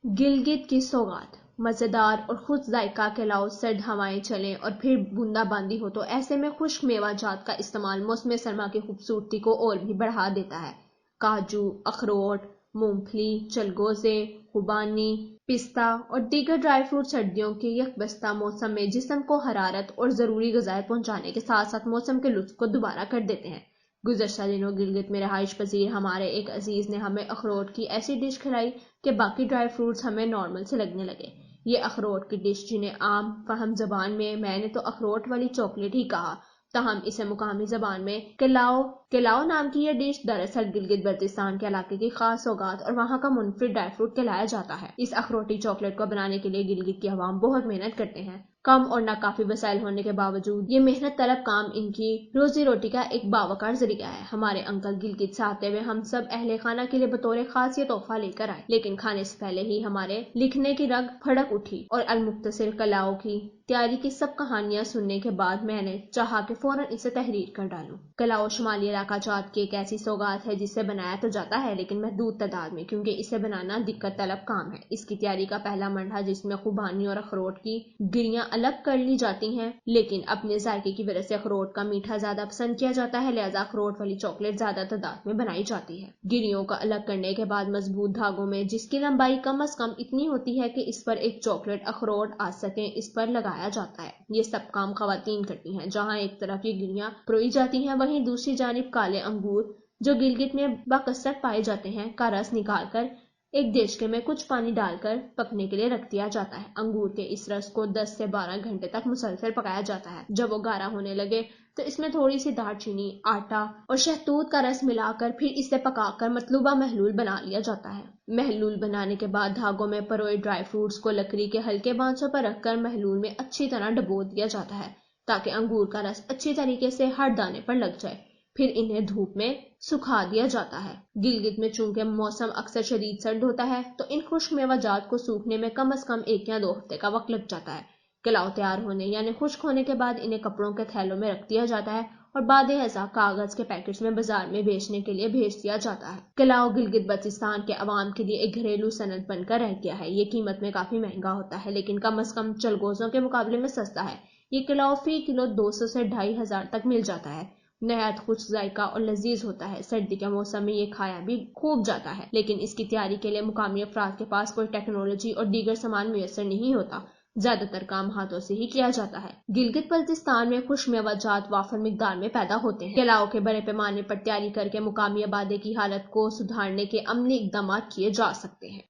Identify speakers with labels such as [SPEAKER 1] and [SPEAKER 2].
[SPEAKER 1] गिलगित की सौगात। मजेदार और खुश जायका के अलावा सर्द हवाएं चलें और फिर बूंदाबांदी हो तो ऐसे में खुश्क मेवा जात का इस्तेमाल मौसम सरमा की खूबसूरती को और भी बढ़ा देता है। काजू, अखरोट, मूंगफली, चलगोजे, खुबानी, पिस्ता और दीगर ड्राई फ्रूट सर्दियों के यकबस्ता मौसम में जिस्म को हरारत और जरूरी ग़िज़ाएं पहुंचाने के साथ साथ मौसम के लुत्फ को दोबारा कर देते हैं। गुज़श्ता दिनों गिलगित में रहाइश पजीर हमारे एक अजीज ने हमें अखरोट की ऐसी डिश खिलाई कि बाकी ड्राई फ्रूट्स हमें नॉर्मल से लगने लगे। ये अखरोट की डिश, जिन्हें आम फहम जबान में मैंने तो अखरोट वाली चॉकलेट ही कहा, ताहम इसे मुकामी जबान में केलाओ नाम की यह डिश दरअसल गिलगित बल्तिस्तान के इलाके की खास सौगात और वहाँ का मुनफरिद ड्राई फ्रूट कहलाया जाता है। इस अखरोटी चॉकलेट को बनाने के लिए गिलगित की अवाम बहुत मेहनत करते हैं। कम और नाकाफी वसाइल होने के बावजूद ये मेहनत तलब काम इनकी रोजी रोटी का एक बावकार जरिया है। हमारे अंकल गिलगित से आते हुए हम सब अहले खाना के लिए बतौर खास ये तोहफा लेकर आए, लेकिन खाने से पहले ही हमारे लिखने की रग फड़क उठी और अलमुख्तसर कलाओं की तैयारी की सब कहानियां सुनने के बाद मैंने चाहा कि फौरन इसे तहरीर कर डालूं। कलाओ शुमाली इलाका जात की एक ऐसी सौगात है जिसे बनाया तो जाता है लेकिन महदूद तादाद में, क्योंकि इसे बनाना दिक्कत तलब काम है। इसकी तैयारी का पहला मरहला, जिसमें खुबानी और अखरोट की गिरियां अलग कर ली जाती हैं, लेकिन अपने जायके की वजह से अखरोट का मीठा ज्यादा पसंद किया जाता है, लिहाजा अखरोट वाली चॉकलेट ज्यादा तादाद में बनाई जाती है। गिरियों का अलग करने के बाद मजबूत धागों में, जिसकी लंबाई कम अज कम इतनी होती है कि इस पर एक चॉकलेट अखरोट आ सके, इस पर लगाया जाता है। ये सब काम खवातीन करती हैं। जहाँ एक तरफ ये गिरियां परोई जाती हैं, वहीं दूसरी जानिब काले अंगूर, जो गिलगित में बाकसरत पाए जाते हैं, का रस निकाल कर एक देशके में कुछ पानी डालकर पकने के लिए रख दिया जाता है। अंगूर के इस रस को 10 से 12 घंटे तक मुसलसल पकाया जाता है। जब वो गाढ़ा होने लगे तो इसमें थोड़ी सी दालचीनी, आटा और शहतूत का रस मिलाकर फिर इसे पकाकर मतलूबा महलूल बना लिया जाता है। महलूल बनाने के बाद धागों में परोए ड्राई फ्रूट्स को लकड़ी के हल्के बांसों पर रखकर महलूल में अच्छी तरह डुबो दिया जाता है ताकि अंगूर का रस अच्छी तरीके से हर दाने पर लग जाए। फिर इन्हें धूप में सुखा दिया जाता है। गिलगित में चूंकि मौसम अक्सर शदीद सर्द होता है तो इन खुश्क मेवा जात को सूखने में कम से कम 1 या 2 हफ्ते का वक्त लग जाता है। कलाओ तैयार होने यानी खुश्क होने के बाद इन्हें कपड़ों के थैलों में रख दिया जाता है और बाद ऐसा कागज के पैकेट्स में बाजार में बेचने के लिए भेज दिया जाता है। कलाओ गिलगित बल्तिस्तान के अवाम के लिए एक घरेलू सनत बनकर रह गया है। ये कीमत में काफी महंगा होता है, लेकिन कम से कम चलगोजों के मुकाबले में सस्ता है। ये कलाओ फी किलो 200 से 2500 तक मिल जाता है। नहायत खुश जायका और लजीज होता है। सर्दी के मौसम में ये खाया भी खूब जाता है, लेकिन इसकी तैयारी के लिए मुकामी अफराद के पास कोई टेक्नोलॉजी और दीगर सामान मुयसर नहीं होता। ज्यादातर काम हाथों से ही किया जाता है। गिलगित बल्तिस्तान में खुश मेवा जात वाफर मिकदार में पैदा होते हैं। कलाओं के बड़े पैमाने पर तैयारी करके मुकामी आबादी की हालत को सुधारने के अमली इकदाम किए जा सकते हैं।